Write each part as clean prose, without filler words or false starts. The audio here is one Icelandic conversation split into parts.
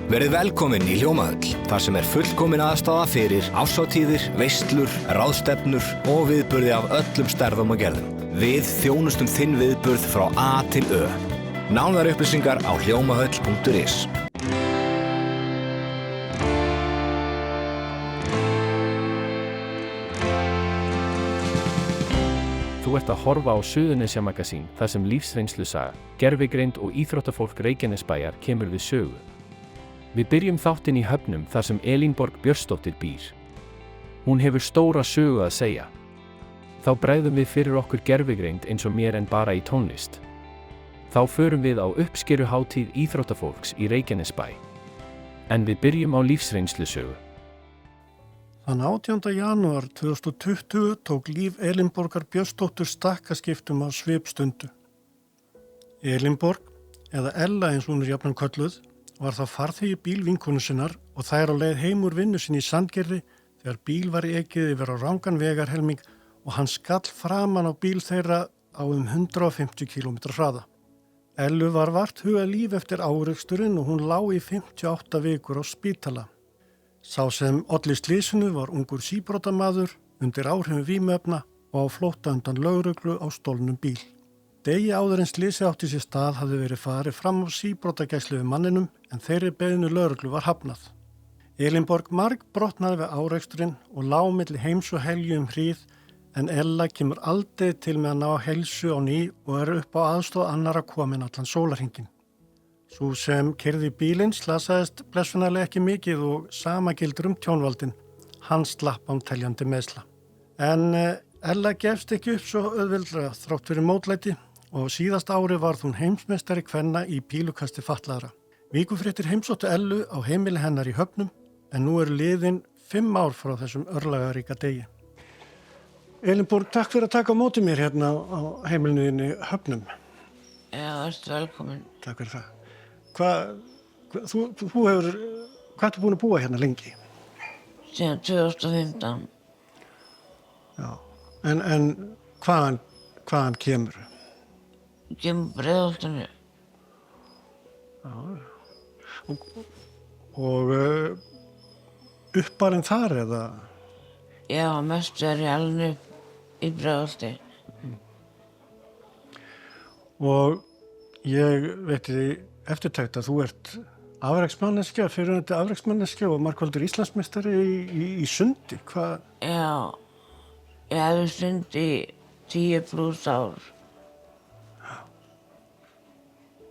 Verið velkomin í Hljómahöll, þar sem fullkomin aðstaða fyrir árshátíðir, veislur, ráðstefnur og viðburði af öllum stærðum og gerðum. Við þjónustum þinn viðburð frá A til Ö. Nánari upplýsingar á hljómahöll.is. Þú ert að horfa á Suðurnesja magasín þar sem lífsreynslusaga, gervigreind og íþróttafólk Reykjanesbæjar kemur við sögu. Við byrjum þáttinn í Höfnum þar sem Elínborg Björnsdóttir býr. Hún hefur stóra sögu að segja. Þá bregðum við fyrir okkur gervigreind eins og mér en bara í tónlist. Þá förum við á uppskeruhátíð íþróttafólks í Reykjanesbæ. En við byrjum á lífsreynslusögu. Þann 18. janúar 2020 tók líf Elínborgar Björnsdóttur stakkaskiptum á svipstundu. Elínborg, eða Ella eins og hún jafnan kölluð, var þá farþegi bíl vinkonu sinnar og þær á leið heim úr vinnu sinni í Sandgerði þegar bíl var ekið yfir á rangan vegarhelming og hann skall framan á bíl þeirra á 150 km hraða. Ellu var vart hugað líf eftir áreksturinn og hún lá í 58 vikur á spítala. Sá sem olli slysinu var ungur síbrotamaður undir áhrifum vímuefna og á flótta undan lögreglu á stolnum bíl. Degi áður en slysið átti sér stað hafði verið farið fram á síbrotagæslu við manninum en þeirri beiðni lögreglu var hafnað. Elínborg margbrotnaði við áreksturinn og lá milli heims og helju hríð en Ella kemur aldrei til með að ná heilsu á ný og er upp á aðstoð annarra komin allan sólarhringinn. Sú sem keyrði bílinn slasaðist blessunarlega ekki mikið og sama gildur tjónvaldinn. Hann slapp án teljandi meiðsla. En Ella gefst ekki upp svo auðveldlega þrátt fyrir mótlæti og síðasta ári varð hún heimsmeistari kvenna í pílukasti fatlaðra. Víkufréttir heimsóttu Ellu á heimili hennar í Höfnum en nú eru liðin 5 ár frá þessum örlagaríka degi. Elínborg, takk fyrir að taka á móti mér hérna á heimilinu þínu Höfnum. Já, ertu velkomin. Takk fyrir það. Hvað ertu búin að búa hérna lengi? Síðan 2015. Já, en hvaðan kemur? Kemur Breiðholtinu. Já, og uppbarinn þar eða? Já, mest er ég alveg upp í Breiðholti. Og ég veit því eftirtækt að þú ert afreksmanneskja, fyrrverandi afreksmanneskja og margfaldur Íslandsmeistari í sundi. Hvað? Já, ég hefði sundi í 10+ ár.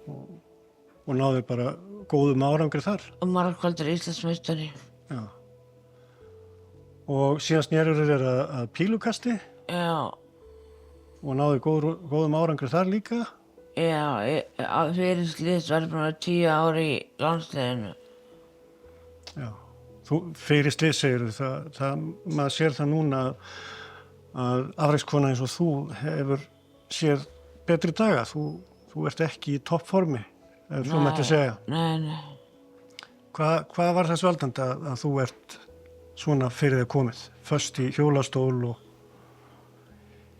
Og náði bara góðum árangri þar. Og margfaldur Íslandsmeistari. Já. Og síðan snerur þér að pílukasti. Já. Og náði góðum árangri þar líka. Já, fyrir slys var ég búin að 10 ár í landsliðinu. Já, fyrir slys segir það, maður sér það núna að afrekskona eins og þú hefur séð betri daga. Þú ert ekki í toppformi, ef þú mætti segja. Nei. Hvað var þess valdandi að þú ert svona fyrir þig komið, föst í hjólastól og...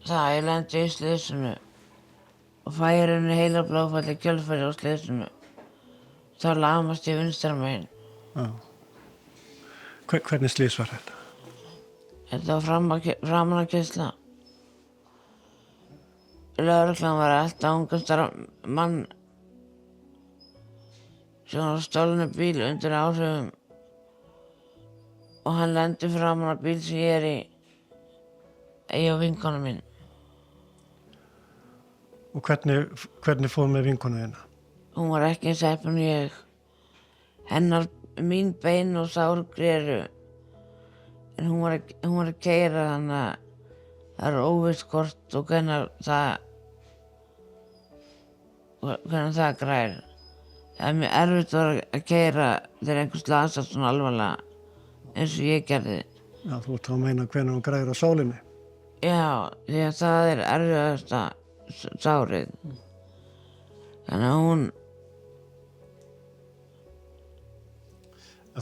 Það, ég lendi í slysinu. Og færinu heilablóðfalli kjölfari á slysinu. Þá lamast ég vinstra megin. Já. Hvernig slys var þetta? Þetta var framanarkeyrsla. Lögreglan var að elta ungan mann sem var á stolnum bíl undir áhrifum og hann lendi framan á bíl sem ég er í, ég og vinkona mín. Og hvernig fór með vinkonu þína? Hún var ekki eins heppin og ég. Mín bein og sár greru. En hún var að keyra þannig að það er óvíst hvort og hvenær það græðir. Það er mjög erfitt að keyra þegar einhver slasast svona alvarlega eins og ég gerði. Já, þú ert að meina hvenær hún græðir á sálinni? Já, því að það er erfiðasta sárið. Þannig að hún...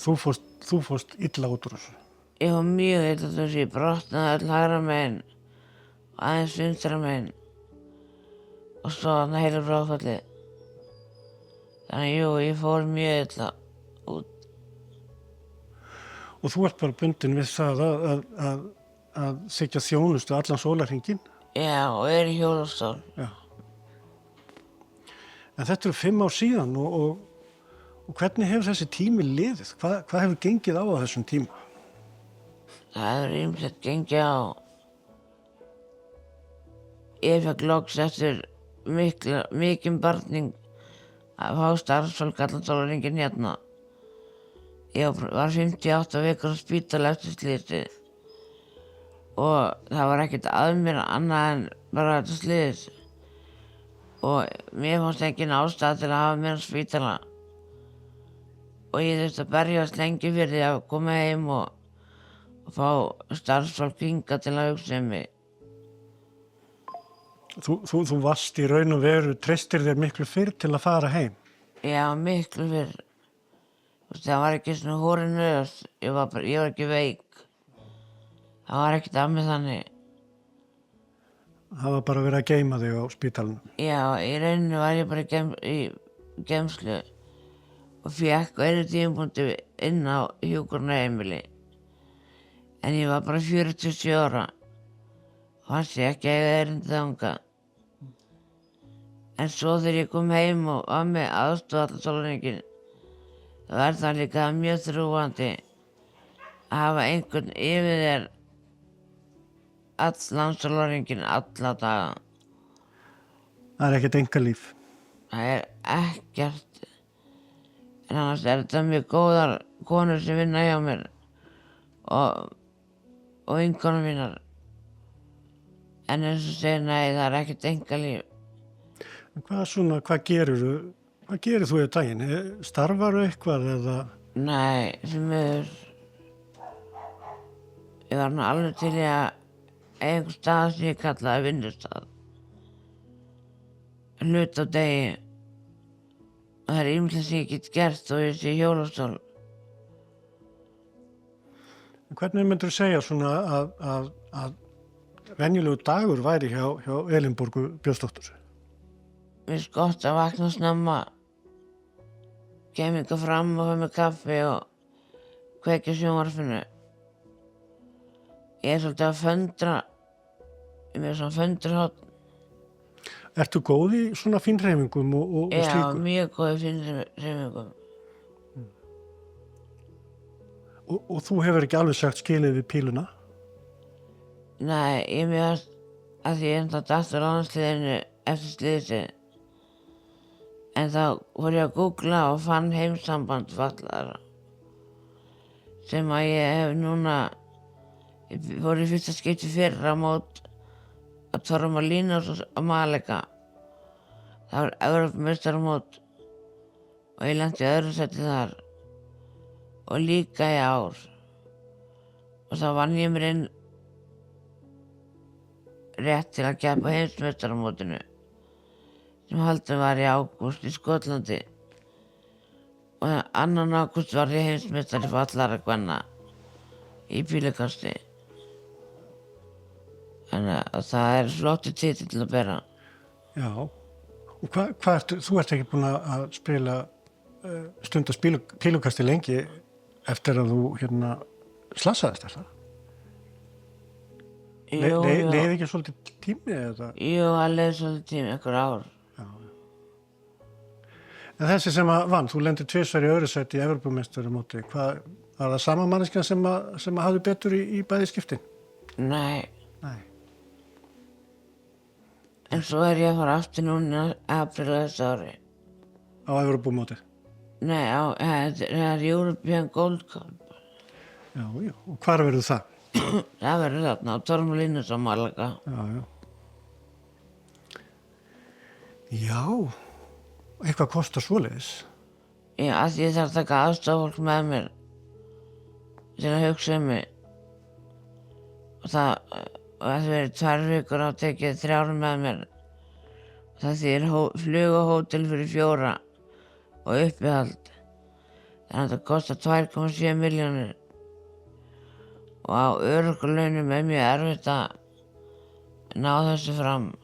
Þú fórst illa út úr þessu? Ég var mjög illa út úr þessu. Ég brotnaði öll hægra megin og aðeins vinstra megin og svo heilablóðfallið. Þannig að jú, ég fór mjög illa út. Og þú ert bara bundin við það að þykja þjónustu allan sólarhringinn. Já, og er í hjólastól. Já. En þetta eru 5 ár síðan og hvernig hefur þessi tími liðið? Hvað hefur gengið á þessum tíma? Það hefur ýmislegt gengið á. Ég fekk loks eftir mikinn barning að fá starfsfólk allan sólarhringinn hérna. Ég var 58 vikur á spítala eftir slysið og það var ekkert að mér annað en bara þetta slys. Og mér fannst engin ástæða til að hafa mér á spítala. Og ég þurfti að berjast lengi fyrir því að koma heim og fá starfsfólk hingað til að hugsa um mig. Þú varst í raun og veru, treystir þér miklu fyrr til að fara heim? Já, miklu fyrr. Það var ekki svona hórinauð, ég var ekki veik. Það var ekkert af mig þannig. Það var bara verið að geyma þig á spítalunum? Já, í rauninni var ég bara í geymslu og fékk á einu tímapunkti inn á hjúkrunarheimili. En ég var bara 47 ára og fannst ég ekki eiga erindi þangað. En svo þegar ég kom heim og var með aðstoð allan sólarhringinn, þá er það líka mjög þrúgandi að hafa einhvern yfir þér allan sólarhringinn, alla daga. Það er ekkert einkalíf? Það er ekkert. En annars er þetta mjög góðar konur sem vinna hjá mér og vinkonur mínar. En eins og segir, nei, það er ekkert einkalíf. Hvað gerir þú í daginn? Starfarðu eitthvað eða? Nei, sem miður. Ég var nú alveg til í að einhver stað sem ég kallaði vinnustað. Hlut á degi. Og það er ýmislegt sem ég get gert og ég sé í hjólastól. Hvernig myndirðu segja svona að venjulegu dagur væri hjá Elínborgu Björnsdóttur? Mér finnst gott að vakna snemma, kem eitthvað fram og fá mér kaffi og kveikja á sjónvarpinu. Ég er svolítið að föndra, ég er með svona föndurhorn. Ertu góð í svona fínhreyfingum og slíku? Já, mjög góð í fínhreyfingum. Og þú hefur ekki alveg sagt skilið við píluna? Nei, ég mjög að því ég enda aftur á landsliðinu eftir slysið. En þá fór ég að googla og fann heimssamband fatlaðra sem að ég hef núna, ég fór í fyrsta skipti fyrra mót að Torremolinos og Malaga. Það var Evrópumeistaramót og ég lenti í öðru sæti þar og líka í ár. Og þá vann ég mér inn rétt til að keppa á heimsmeistaramótinu sem haldið var í ágúst í Skotlandi og 2. ágúst var ég heimsmeistari fatlaðra kvenna í pílukasti. Þannig að það er flottur titill að bera. Já, og þú ert ekki búin að spila stunda pílukasti lengi eftir að þú slasaðist, er það? Leið ekki svolítið tími eða? Jú, það leið svolítið tími, einhver ár. En þessi sem vann, þú lendir 2 í öðru sæti í Evrópumeistaramóti. Var það sama manneskjan sem hafði betur í bæði skiptin? Nei. Nei. En svo er ég að fara aftur núna í apríl þessu ári. Á Evrópumótið? Nei, það er European Gold Cup. Já, og hvar verður það? Það verður þarna á Torremolinos og Malaga. Já, eitthvað kostar svoleiðis? Já, að því ég þarf að taka aðstofafólk með mér til að hugsa um mig. Og það verður 2 vikur á tekið 3 með mér. Það þýðir flug og hótel fyrir 4 og uppihald. Þannig að það kostar 2,7 milljónir. Og á örorkulaunum er mjög erfitt að ná þessu fram.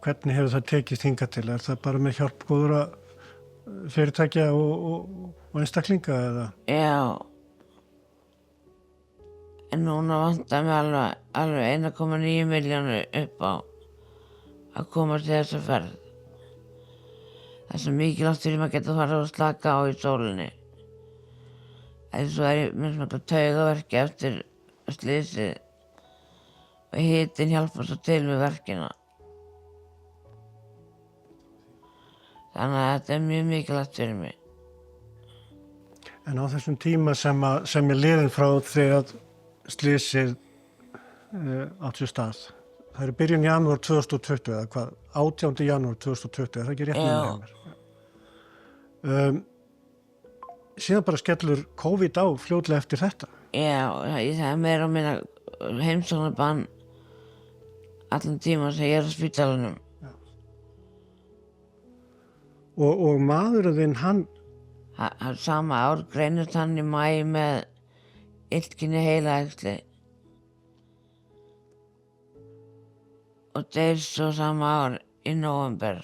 Hvernig hefur það tekist hingað til? Er það bara með hjálp góðra fyrirtækja og einstaklinga eða? Já. En núna vantar mig alveg 1,9 milljónir upp á að koma til þessa ferð. Það er svo mikilvægt fyrir maður geta farið að slaka á í sólinni. En svo er ég með svona taugaverki eftir slysið og hitinn hjálpar svo til með verkina. Þannig að þetta er mjög mikilvægt fyrir mig. En á þessum tíma sem er liðin frá þegar slysið átt sér stað, það er byrjun janúar 2020 eða hvað, 18. janúar 2020, er það ekki rétt með mér? Síðan bara skellur COVID á fljótlega eftir þetta. Já, það er meira og minna heimsóknarbann allan tíma sem ég er á spítalanum. Og maðurinn hann Sama ár greinist hann í maí með illkynja heilaæxli og deyr svo sama ár í nóvember.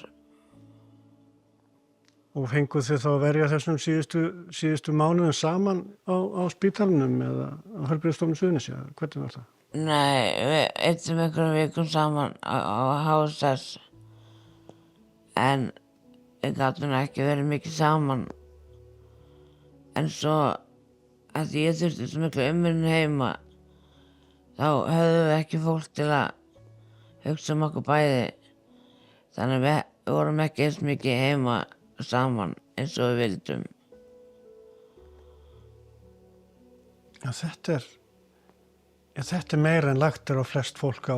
Og fenguð þið þá að verja þessum síðustu mánuðum saman á spítalanum eða á Heilbrigðisstofnun Suðurnesja? Hvernig var það? Nei, við eittum einhverjum vikum saman á HSS en við gátum ekki verið mikið saman. En svo að því ég þurfti svo miklu umvinnu heima þá höfðum við ekki fólk til að hugsa okkur bæði. Þannig að við vorum ekki eins mikið heima saman eins og við vildum. Já, þetta er meira en lagt á flest fólk á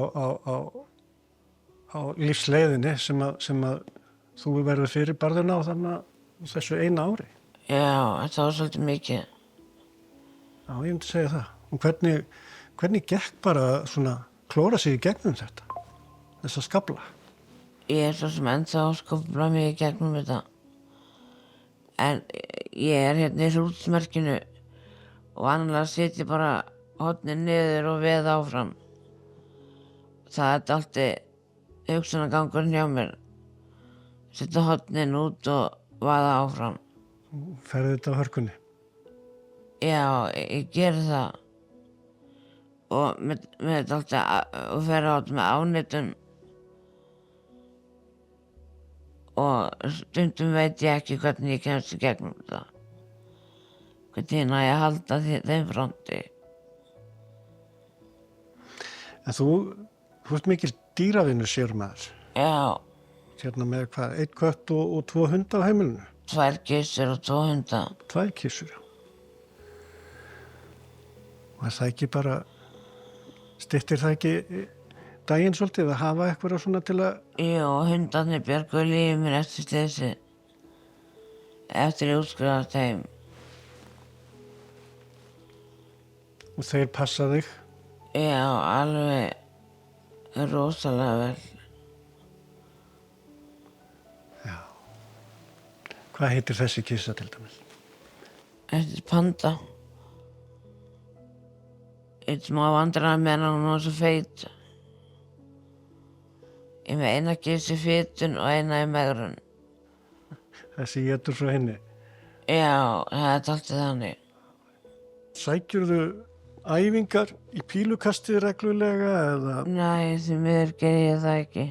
lífsleiðinni sem að þú verður fyrir barðina á þessu eina ári. Já, þetta var svolítið mikið. Já, ég myndi segja það. Og hvernig gekk bara svona klóra sig í gegnum þessa skafla? Ég er svo sem ennþá skopla mig í gegnum þetta. En ég er hérna í hrútsmerkinu og annarlega sit ég bara hornið niður og veð áfram. Það er alltaf hugsunargangurinn hjá mér. Setja hornin út og vaða áfram. Ferði þetta á hörkunni? Já, ég geri það. Og með þetta alltaf og fer át með ánýtun. Og stundum veit ég ekki hvernig ég kemst í gegnum þetta. Hvernig næ ég að halda þeim fronti. En þú ert mikil dýravinur sérmaður. Já, Hérna með hvað, 1 kött og 2 hunda á heimilinu? 2 kissur og 2 hunda. 2 kissur, já. Og það ekki bara, styttir það ekki daginn svolítið að hafa eitthvað svona til að... Jú, hundarnir björguðu lífi mér eftir slysið. Eftir ég útskrifaðist heim. Og þeir passa þig? Já, alveg rosalega vel. Já. Hvað heitir þessi kissa til dæmis? Þetta er Panda. Eitt smá vandræði með hana, hún var svo feit. Ég er með eina kissu í fitun og eina í megrun. Þessi étur frá henni. Já, það er alltaf þannig. Sækjurðu æfingar í pílukastið reglulega eða? Nei, því miður geri ég það ekki.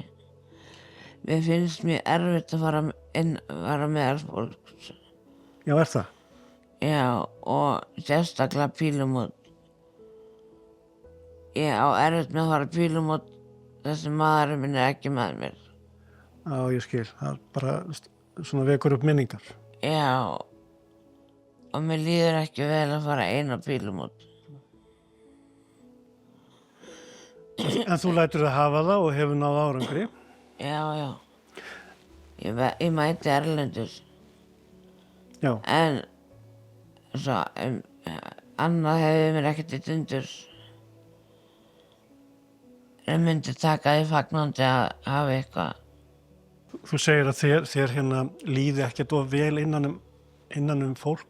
Mér finnst mjög erfitt að fara með fólks. Já, er það? Já, og sérstaklega pílumót. Ég á erfitt með að fara pílumót þessi maðurinn minn er ekki með mér. Já, ég skil. Það er bara svona vekur upp minningar. Já, og mér líður ekki vel að fara eina pílumót. En þú lætur það hafa það og hefur náð árangri? Já, já. Ég mæti erlendis. Já. En svo, annað hefði mér ekkert í dundurs. Ég myndi taka því fagnandi að hafa eitthvað. Þú segir að þér hérna líði ekkert of vel innan um fólk.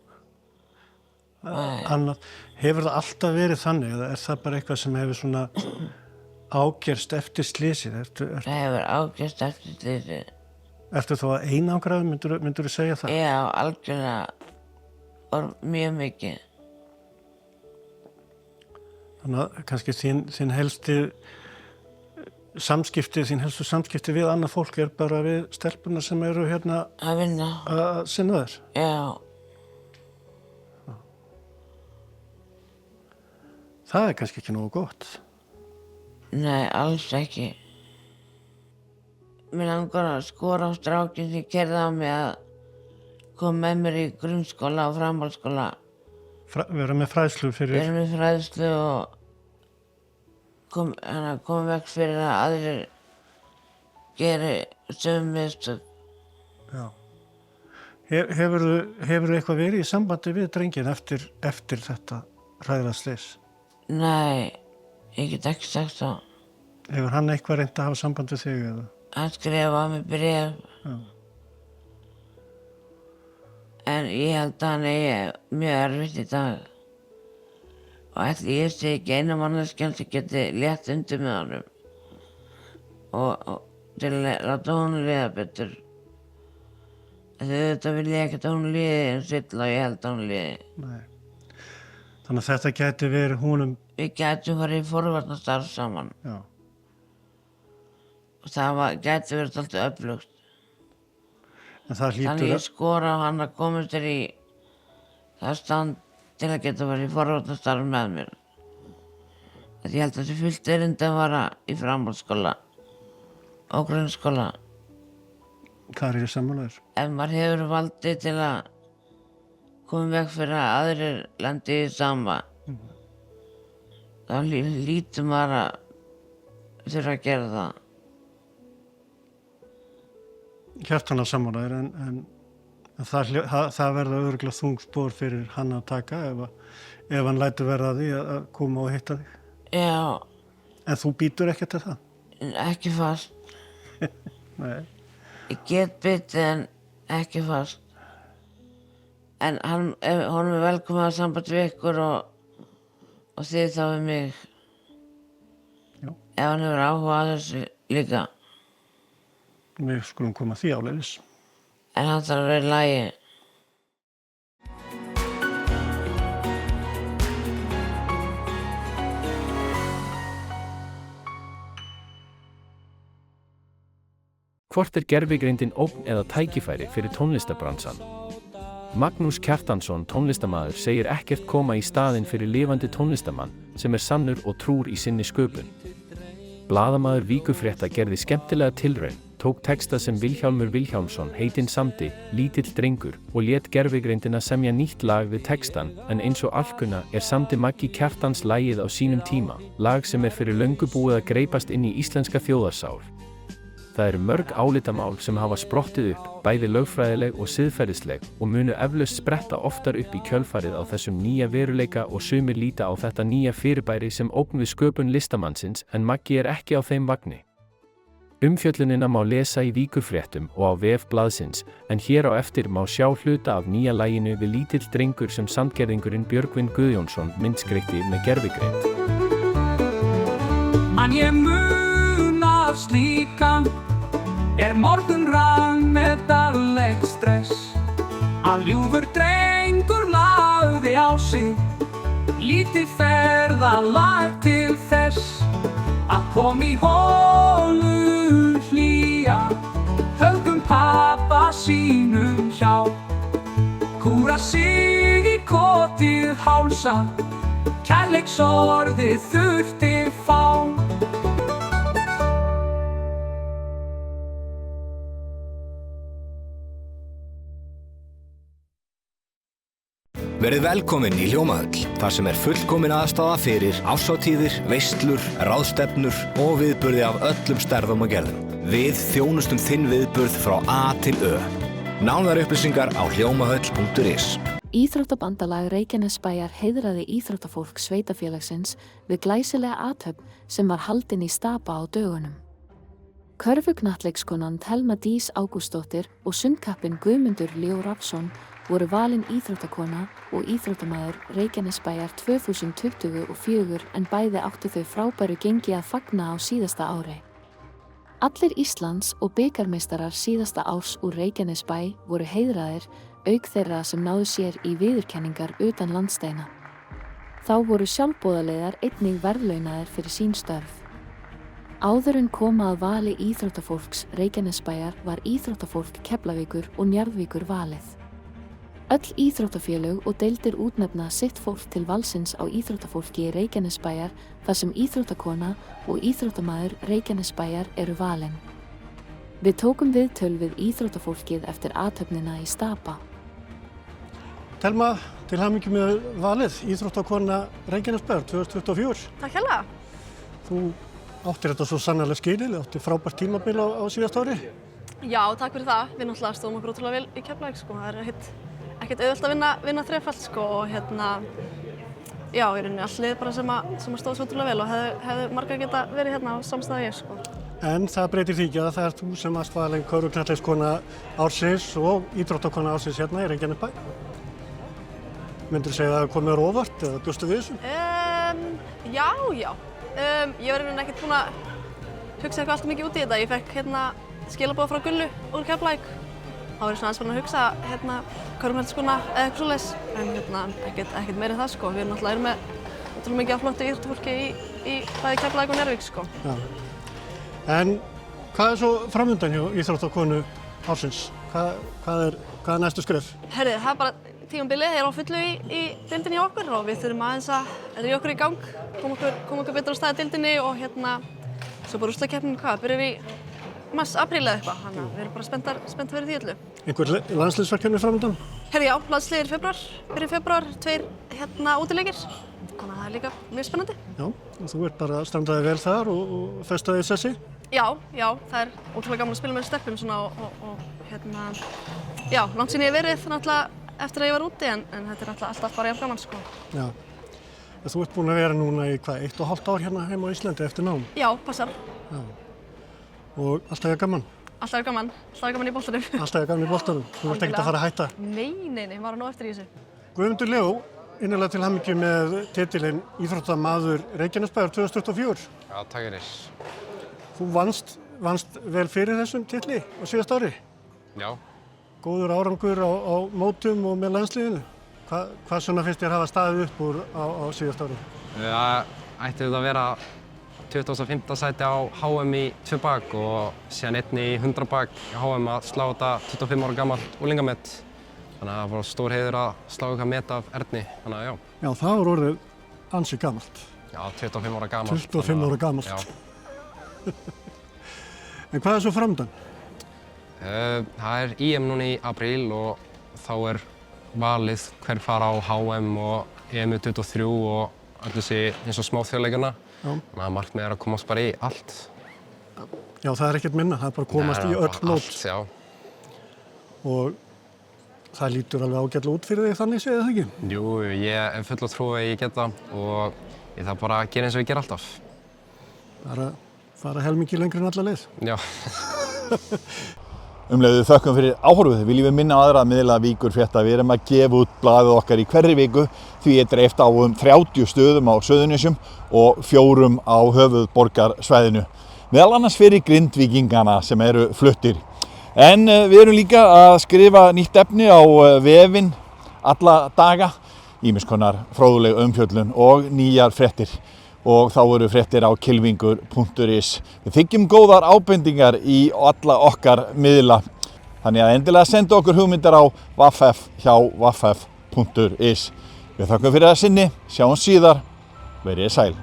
Annað. Hefur það alltaf verið þannig eða er það bara eitthvað sem hefur svona ágerst eftir slysið? Það hefur ágerst eftir slysið. Ertu þá að einangraðu, myndirðu segja það? Já, algjörlega. Og mjög mikið. Þannig að kannski þín helstu samskipti við annað fólk bara við stelpuna sem eru hérna Að vinna. að sinna þér. Já. Það kannski ekki nógu gott. Nei, alls ekki. Mér langar að skora á strákinn sem keyrði á mig að koma með mér í grunnskóla og framhaldsskóla. Vera með fræðslu fyrir... Vera með fræðslu og koma vekk fyrir að aðrir geri sömu mistök. Já. Hefurðu eitthvað verið í sambandi við drenginn eftir þetta hræðilega slys? Nei, ég get ekki sagt það. Hefur hann eitthvað reynt að hafa samband við þig eða? Hann skrifaði á mig bréf. Já. En ég held að hann eigi mjög erfitt í dag. Og ætli ég sé ekki eina manneskjan sem geti létt undir með honum. Og til að láta honum líða betur. Þetta vil ég ekkert að hún líði eins illa og ég held að hún líði. Nei. Þannig að þetta gæti verið húnum... Við gætum farið í forvarnastarf saman. Já. Og það gæti verið alltaf öflugt. En það hlýtur... Þannig ég skora á hann að komast þér í það stand til að geta farið í forvarnastarf með mér. Því ég held að þessi fullt erindi að vara í framhaldsskóla og grunnskóla. Það ég sammálaður. Ef maður hefur valdið til að koma vekk fyrir að aðrir lendi í sama, þá lítur maður að þurfa að gera það. Hjartanlega sammálaður, en það verða örugglega þung spor fyrir hann að taka ef hann lætur verða því að koma og hitta þig. Já. En þú býtur ekkert til það? Ekki fast. Nei. Ég get bitið en ekki fast. En honum velkomið að samband við ykkur og þið þá við mig. Já. Ef hann hefur áhuga á þessu líka. Við skulum koma því áleiðis. En hann þarf að vera í lagi. Hvort gervigreindin ógn eða tækifæri fyrir tónlistarbransan? Magnús Kjartansson, tónlistarmaður, segir ekkert koma í staðinn fyrir lifandi tónlistarmann sem sannur og trúr í sinni sköpun. Blaðamaður Víkurfrétta gerði skemmtilega tilraun, tók texta sem Vilhjálmur Vilhjálmsson heitinn samdi, Lítill drengur, og lét gervigreindina semja nýtt lag við textan, en eins og alkunna samdi Maggi Kjartans lagið á sínum tíma, lag sem fyrir löngu búið að greipast inn í íslenska þjóðarsál. Það eru mörg álitamál sem hafa sprottið upp, bæði lögfræðileg og siðferðisleg, og munu eflaust spretta oftar upp í kjölfarið á þessum nýja veruleika og sumir líta á þetta nýja fyrirbæri sem ógn við sköpun listamannsins, en Maggi ekki á þeim vagni. Umfjöllunina má lesa í Víkurfréttum og á vef blaðsins, en hér á eftir má sjá hluta af nýja laginu við Lítill drengur sem sandgerðingurinn Björgvin Guðjónsson myndskreytti með gervigreind. Man ég mun af slíkan morgun rann með dagleg stress. Hann ljúfur drengur lagði á sig lítið ferðalag til þess að kom í holu hlýja, höfðum pabba sínum hjá. Kúra sig í kotið hálsa, kærleiksorðið þurfti fá. Verið velkomin í Hljómahöll, þar sem fullkomin aðstaða fyrir árshátíðir, veislur, ráðstefnur og viðburði af öllum stærðum og gerðum. Við þjónustum þinn viðburð frá A til Ö. Nánar upplýsingar á hljómahöll.is. Íþróttabandalag Reykjanesbæjar heiðraði íþróttafólk sveitafélagsins við glæsilega athöfn sem var haldin í Stapa á dögunum. Körfuknattleikskonan Thelma Dís Ágústsdóttir og sundkappinn Guðmundur Leó Rafnsson voru valin íþróttakona og íþróttamaður Reykjanesbæjar 2024, en bæði áttu þau frábæru gengi að fagna á síðasta ári. Allir Íslands og bikarmeistarar síðasta árs úr Reykjanesbæ voru heiðraðir, auk þeirra sem náðu sér í viðurkenningar utan landsteina. Þá voru sjálfboðaliðar einnig verðlaunaðir fyrir sín störf. Áður en koma að vali íþróttafólks Reykjanesbæjar var íþróttafólk Keflavíkur og Njarðvíkur valið. Öll íþróttafélög og deildir útnefna sitt fólk til valsins á íþróttafólki Reykjanesbæjar þar sem íþróttakona og íþróttamaður Reykjanesbæjar eru valin. Við tókum viðtöl við íþróttafólkið eftir athöfnina í Stapa. Telma, til hamingju með valið, íþróttakona Reykjanesbæjar 2024. Takk hérlega. Þú áttir þetta svo sannarlega skilið, átti frábært tímabil á síðasta ári. Já, takk fyrir það. Við náttúrulega stóðum okkur ótrúlega vel í Keflavík, sko. Það er ekkert auðvelt að vinna þrefalt, sko, og já, í rauninni allt lið bara sem stóð svo ótrúlega vel og hefðu margar geta verið hérna á samstæðu ég, sko. En það breytir því ekki að það er þú sem varst valin körfuknattleikskona ársins og íþróttakona ársins hérna í Reykjanesbæ. Myndirðu segja að það komið þér á óvart eða bjóstu við þessu? Já. Ég var í rauninni ekkert búin að hugsa eitthvað allt mikið út í þetta. Ég fekk skilaboð frá Gullu úr Keflavík. Þá var ég svona aðeins farin að hugsa körfunattleikskona eða eitthvað svoleiðis, en ekkert meira en það, sko. Við náttúrulega erum með ótrúlega mikið af flottu íþróttafólki í bæði Keflavík og Njarðvík, sko. Já. En hvað er svo framundan hjá íþróttakonu ársins? Hvað er næstu skref? Herri, það er bara tímabilið er á fullu í deildinni hjá okkur og við þurfum aðeins að ríða okkur í gang, koma okkur betur á stað í deildinni og svo bara úrslitakeppnin, byrjum við í mars-apríl eða eitthvað, þannig að við erum bara spennt fyrir því öllu. Einhver landsliðsverkefni framundan? Herri, já, landsliðir byrjum febrúar, 2 útileikir, þannig að það er líka mjög spennandi. Já, og þú ert bara að standa þig vel þar og festa þig í sessi? Já, það er ótrúlega gaman að spila með stelpum svona og já, langt síðan ég hef verið náttúrulega eftir að ég var úti en þetta er alltaf bara jafn gaman, sko. Já. Þú ert búin að vera núna í 1,5 ár hérna heima á Íslandi eftir nám? Já, passar. Já. Og alltaf er gaman? Alltaf er gaman í boltanum. Alltaf er gaman í boltanum? Þú ert ekkert að fara að hætta? Nei, maður er nóg eftir í þessu. Guðmundur Leó, innilega til hamingju með titilinn Íþróttamaður Reykjanesbæjar 2024. Já, takk fyrir. Þú vannst vel fyrir þessum titli á síðast ári? Já. Góður árangur á mótum og með landsliðinu. Hvað svona finnst þér hafa staðið upp úr á síðast ári? Það ætti þetta að vera 25. sæti á HM í 2 bak og síðan einni í 100 bak í HM að slá þetta 25 ára gamalt unglingamett. Þannig að það var stór heiður að slá eitthvað met af Erni, þannig að já. Já, það var orðið ansi gamalt. Já, 25 ára gamalt. 25 ára gamalt. Já. En hvað er svo framöndan? Það er EM núna í apríl og þá er valið hver fara á HM og EM 23 og allir þessi eins og smáþjóðleikana. Þannig að markmiðið er að komast bara í allt. Já, það er ekkert minna, það er bara að komast í öll mót. Allt, já. Og það lítur alveg ágætlega út fyrir þig þannig, segir það ekki? Jú, ég er full að trúa að ég get það og ég þarf bara að gera eins og ég ger alltaf. Bara fara helmingi lengri en alla leið. Já. Við þökkum fyrir áhorfið. Viljum við minna aðra að miðla Víkurfrétta. Við erum að gefa út blaðið okkar í hverri viku því er dreift á 30 stöðum á Suðurnesjum og 4 á höfuðborgarsvæðinu. Meðal annars fyrir Grindvíkingana sem eru fluttir. En við erum líka að skrifa nýtt efni á vefinn alla daga, ýmiss konar fróðuleg umfjöllun og nýjar fréttir. Og þá eru fréttir á kylfingur.is. Við þiggjum góðar ábendingar í alla okkar miðla. Þannig að endilega sendu okkur hugmyndar á vaff@vaff.is. Við þakkum fyrir að sinni, sjáum síðar, verið sæl.